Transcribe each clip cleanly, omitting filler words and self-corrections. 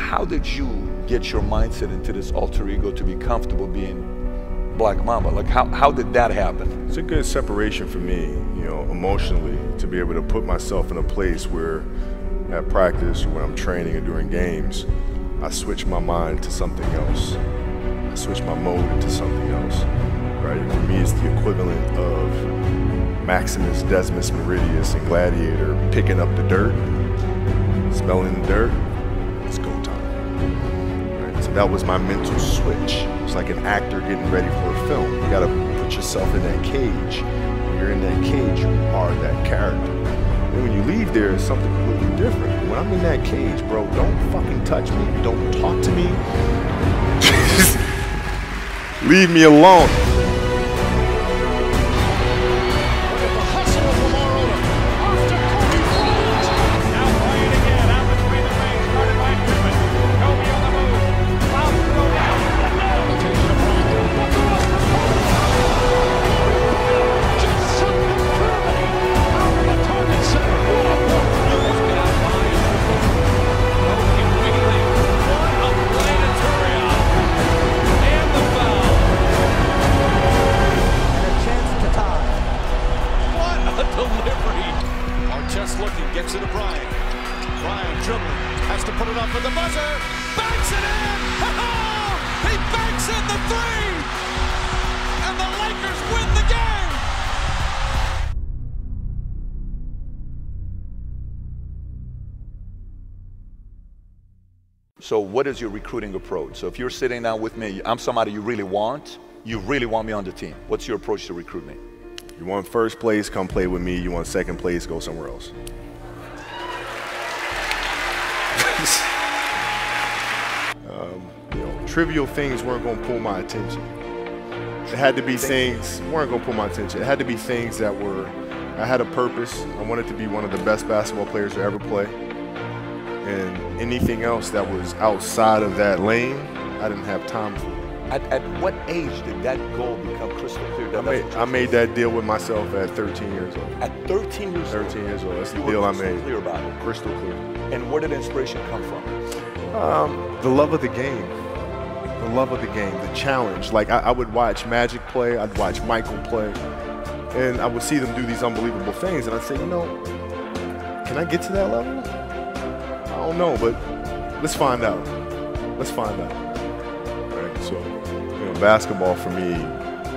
how did you get your mindset into this alter ego to be comfortable being Black Mamba? Like, how did that happen? It's a good separation for me, you know, emotionally, to be able to put myself in a place where at practice or when I'm training or during games, I switch my mind to something else. I switch my mode to something else, right? For me, it's the equivalent of Maximus Decimus Meridius in Gladiator picking up the dirt, smelling the dirt. It's go time. Right? So that was my mental switch. It's like an actor getting ready for a film. You gotta put yourself in that cage. When you're in that cage, you are that character. And when you leave there, it's something completely different. When I'm in that cage, bro, don't fucking touch me. Don't talk to me. Just leave me alone. Gets it to Bryant. Bryant dribbling, has to put it up for the buzzer. Banks it in! Oh, he banks in the three! And the Lakers win the game! So what is your recruiting approach? So if you're sitting down with me, I'm somebody you really want me on the team. What's your approach to recruit me? You want first place, come play with me. You want second place, go somewhere else. You know, trivial things weren't going to pull my attention. It had to be things weren't going to pull my attention. It had to be things that were, I had a purpose. I wanted to be one of the best basketball players to ever play. And anything else that was outside of that lane, I didn't have time for. At what age did that goal become crystal clear? I made that deal with myself at 13 years old. At 13 years old? 13 years old. That's the deal I made. Crystal clear about it. Crystal clear. And where did inspiration come from? The love of the game. The love of the game, the challenge. Like I would watch Magic play, I'd watch Michael play, and I would see them do these unbelievable things, and I'd say, you know, can I get to that level? I don't know, but let's find out. Let's find out. Right? So, you know, basketball for me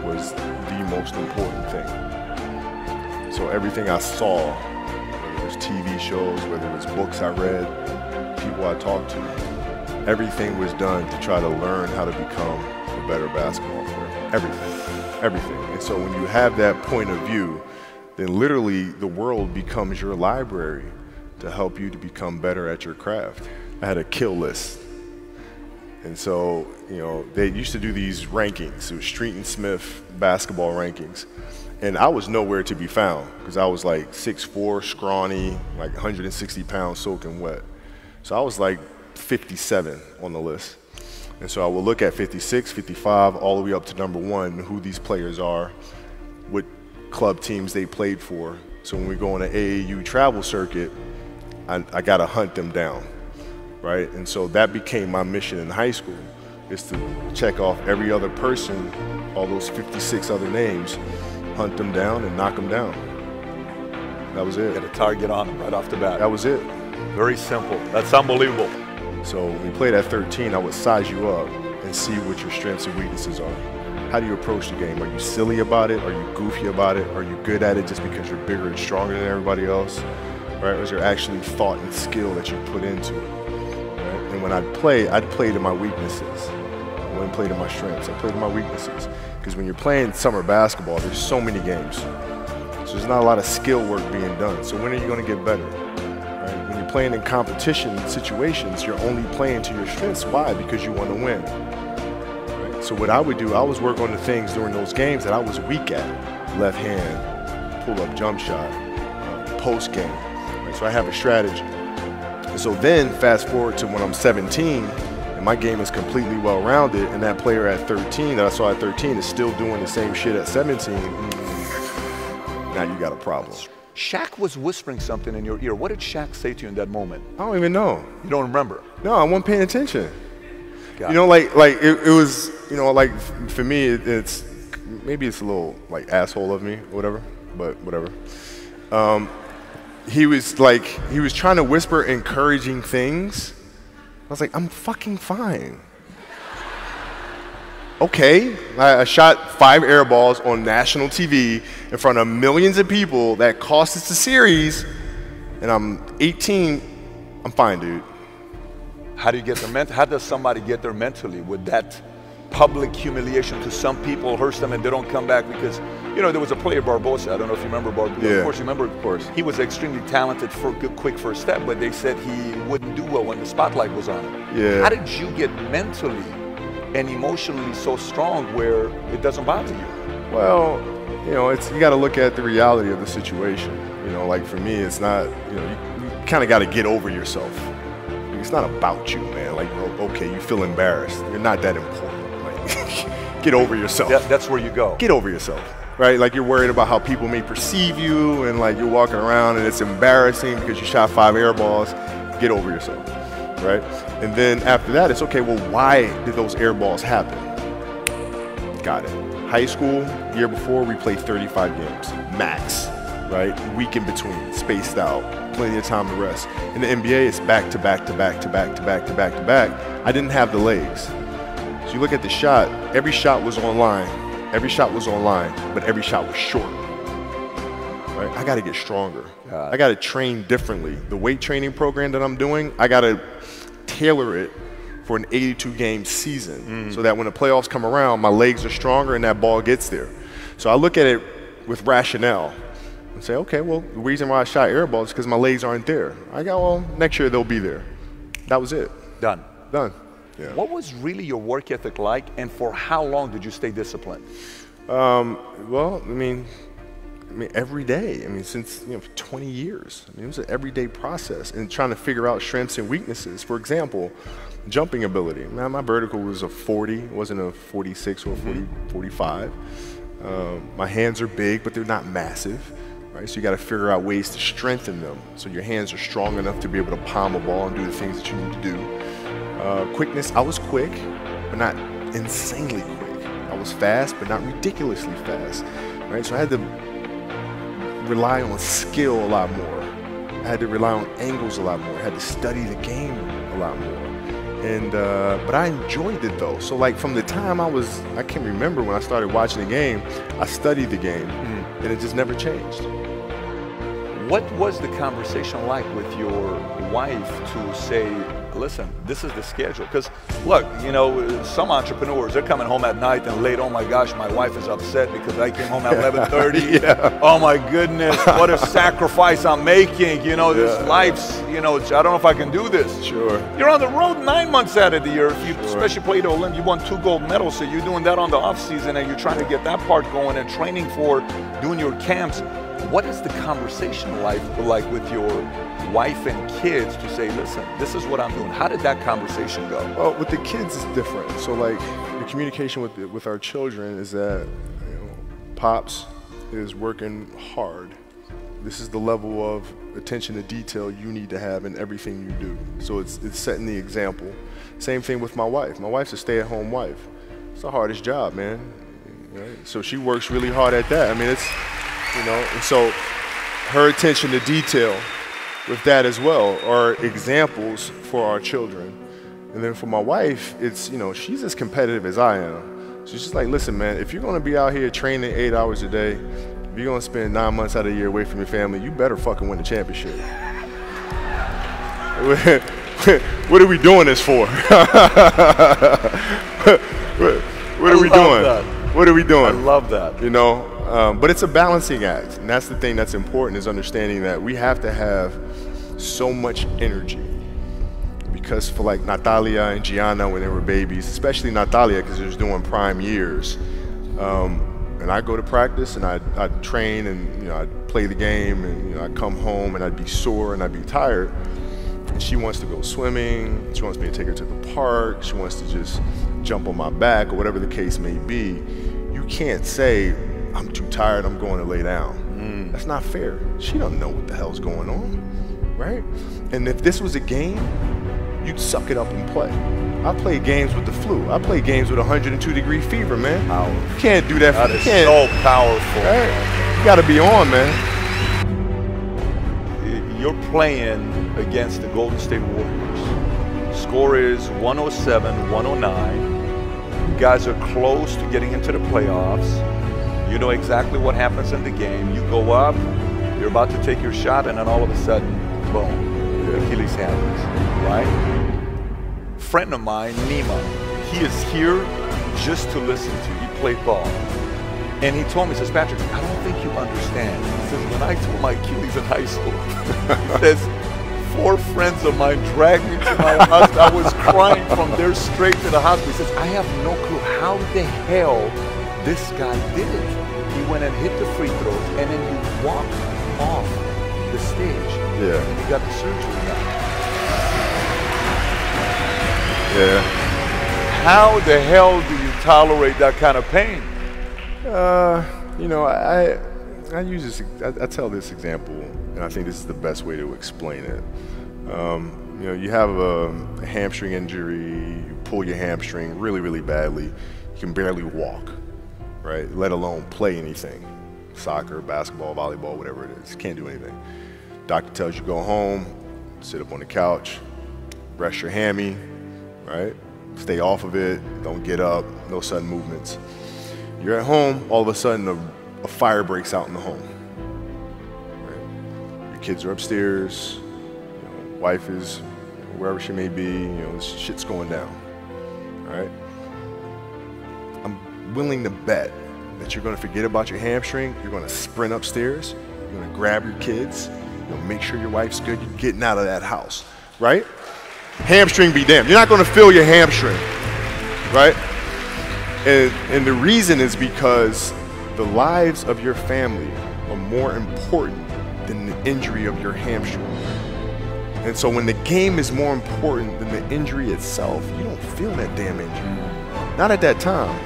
was the most important thing. So everything I saw, whether it was TV shows, whether it was books I read, people I talked to, everything was done to try to learn how to become a better basketball player. Everything. And so when you have that point of view, then literally the world becomes your library to help you to become better at your craft. I had a kill list. And so, you know, they used to do these rankings. It was Street and Smith basketball rankings. And I was nowhere to be found because I was like 6'4", scrawny, like 160 pounds soaking wet. So I was like 57 on the list. And so I will look at 56, 55, all the way up to #1, who these players are, what club teams they played for. So when we go on an AAU travel circuit, I got to hunt them down, right? And so that became my mission in high school, is to check off every other person, all those 56 other names, hunt them down and knock them down. That was it. Get a target on them right off the bat. That was it. Very simple. That's unbelievable. So when we played at 13, I would size you up and see what your strengths and weaknesses are. How do you approach the game? Are you silly about it? Are you goofy about it? Are you good at it just because you're bigger and stronger than everybody else? Right? Or is there actually thought and skill that you put into it? Right? And when I'd play to my weaknesses. I wouldn't play to my strengths. I played to my weaknesses. Because when you're playing summer basketball, there's so many games. So there's not a lot of skill work being done. So when are you going to get better? Right? When you're playing in competition situations, you're only playing to your strengths. Why? Because you want to win. Right? So what I would do, I was work on the things during those games that I was weak at. Left hand, pull-up jump shot, post game. Right? So I have a strategy. And so then fast forward to when I'm 17, and my game is completely well-rounded, and that player at 13 that I saw at 13 is still doing the same shit at 17, now you got a problem. Shaq was whispering something in your ear. What did Shaq say to you in that moment? I don't even know. You don't remember? No, I wasn't paying attention. Got You know, like it was, you know, like for me, it's maybe it's a little like asshole of me, or whatever, but whatever. He was trying to whisper encouraging things. I was like, I'm fucking fine. Okay, I shot 5 air balls on national TV in front of millions of people that cost us the series, and I'm 18. I'm fine, dude. How do you get there how does somebody get there mentally with that public humiliation? To some people hurts them and they don't come back because, you know, there was a player, Barbosa. I don't know if you remember Barbosa. Yeah. Of course you remember. Of course. He was extremely talented for a good, quick first step, but they said he wouldn't do well when the spotlight was on him. Yeah. How did you get mentally and emotionally so strong where it doesn't bother you? Well, you know, you got to look at the reality of the situation. You know, like for me, it's not, you know, you kind of got to get over yourself. It's not about you, man. Like, okay, you feel embarrassed. You're not that important. Like, get over yourself. That's where you go. Get over yourself, right? Like you're worried about how people may perceive you, and like you're walking around and it's embarrassing because you shot 5 air balls. Get over yourself, right? And then after that, it's okay, well, why did those air balls happen? Got it. High school, year before, we played 35 games, max, right? Week in between, spaced out, plenty of time to rest. In the NBA, it's back to back to back to back to back to back to back. I didn't have the legs. So you look at the shot, every shot was online. Every shot was online, but every shot was short. Right? I gotta get stronger. I gotta train differently. The weight training program that I'm doing, I gotta tailor it for an 82-game season so that when the playoffs come around, my legs are stronger and that ball gets there. So I look at it with rationale and say, okay, well, the reason why I shot air balls is because my legs aren't there. I go, well, next year they'll be there. That was it. Done. Done. Yeah. What was really your work ethic like, and for how long did you stay disciplined? Well, I mean, every day. I mean, since, you know, 20 years. I mean, it was an everyday process and trying to figure out strengths and weaknesses. For example, jumping ability. Man, my vertical was a 40, it wasn't a 46 or a 40, 45. My hands are big, but they're not massive. Right? So you got to figure out ways to strengthen them so your hands are strong enough to be able to palm a ball and do the things that you need to do. Quickness, I was quick, but not insanely quick. I was fast, but not ridiculously fast. Right? So I had to rely on skill a lot more. I had to rely on angles a lot more. I had to study the game a lot more. And but I enjoyed it though. So like from the time I can't remember when I started watching the game, I studied the game and it just never changed. What was the conversation like with your wife to say, listen, this is the schedule? Because look, you know, some entrepreneurs, they're coming home at night and late, oh my gosh, my wife is upset because I came home at 11:30. Yeah. Oh my goodness, what a sacrifice I'm making. You know, this life's, you know, I don't know if I can do this. Sure. You're on the road 9 months out of the year. If you especially played Olympic, you won 2 gold medals, so you're doing that on the off season and you're trying to get that part going and training for doing your camps. What is the conversation like with your wife and kids to say, listen, this is what I'm doing? How did that conversation go? Well, with the kids, it's different. So like the communication with our children is that, you know, Pops is working hard. This is the level of attention to detail you need to have in everything you do. So it's setting the example. Same thing with my wife. My wife's a stay-at-home wife. It's the hardest job, man. Right? So she works really hard at that. I mean, it's, you know, and so her attention to detail with that as well are examples for our children. And then for my wife, it's, you know, she's as competitive as I am. She's just like, listen, man, if you're going to be out here training 8 hours a day, if you're going to spend 9 months out of the year away from your family, you better fucking win the championship. What are we doing this for? What are we doing? What are we doing? I love that. You know, but it's a balancing act. And that's the thing that's important, is understanding that we have to have so much energy. Because for like Natalia and Gianna when they were babies, especially Natalia because she was doing prime years, and I'd go to practice and I'd train and, you know, I'd play the game and, you know, I'd come home and I'd be sore and I'd be tired. And she wants to go swimming, she wants me to take her to the park, she wants to just jump on my back or whatever the case may be. You can't say, I'm too tired, I'm going to lay down. That's not fair. She doesn't know what the hell's going on, right? And if this was a game, you'd suck it up and play. I played games with the flu. I played games with 102-degree fever, man. Powerful. You can't do that. That is so powerful. Right? You got to be on, man. You're playing against the Golden State Warriors. Score is 107-109. You guys are close to getting into the playoffs. You know exactly what happens in the game. You go up, you're about to take your shot, and then all of a sudden, boom, the Achilles happens, right? Friend of mine, Nima, he is here just to listen to you. He played ball. And he told me, he says, Patrick, I don't think you understand. He says, when I tore my Achilles in high school, he says, 4 friends of mine dragged me to my house. I was crying from there straight to the hospital. He says, I have no clue how the hell this guy did it. He went and hit the free throws, and then he walked off the stage. Yeah. And he got the surgery done. Yeah. How the hell do you tolerate that kind of pain? You know, I use this. I tell this example, and I think this is the best way to explain it. You know, you have a hamstring injury, you pull your hamstring really, really badly. You can barely walk, right? Let alone play anything, soccer, basketball, volleyball, whatever it is. You can't do anything. Doctor tells you go home, sit up on the couch, rest your hammy, right? Stay off of it. Don't get up. No sudden movements. You're at home, all of a sudden a fire breaks out in the home. Right? Your kids are upstairs, you know, wife is wherever she may be, you know, this shit's going down. Right? I'm willing to bet that you're gonna forget about your hamstring, you're gonna sprint upstairs, you're gonna grab your kids, you know, make sure your wife's good, you're getting out of that house, right? Hamstring be damned. You're not gonna feel your hamstring, right? And the reason is because the lives of your family are more important than the injury of your hamstring. And so when the game is more important than the injury itself, you don't feel that damn injury. Not at that time.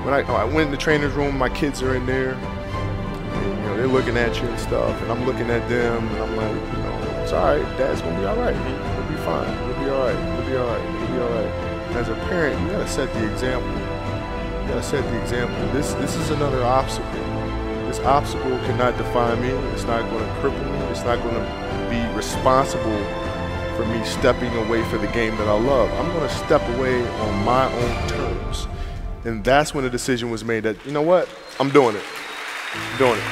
When I went in the trainer's room, my kids are in there, and, you know, they're looking at you and stuff, and I'm looking at them, and I'm like, you know, it's all right, Dad's gonna be all right. We'll be fine. We'll be all right. We'll be all right. We'll be all right. As a parent, you gotta set the example. You gotta set the example. This is another obstacle. This obstacle cannot define me. It's not gonna cripple me. It's not gonna be responsible for me stepping away for the game that I love. I'm gonna step away on my own terms. And that's when the decision was made that, you know what? I'm doing it. I'm doing it.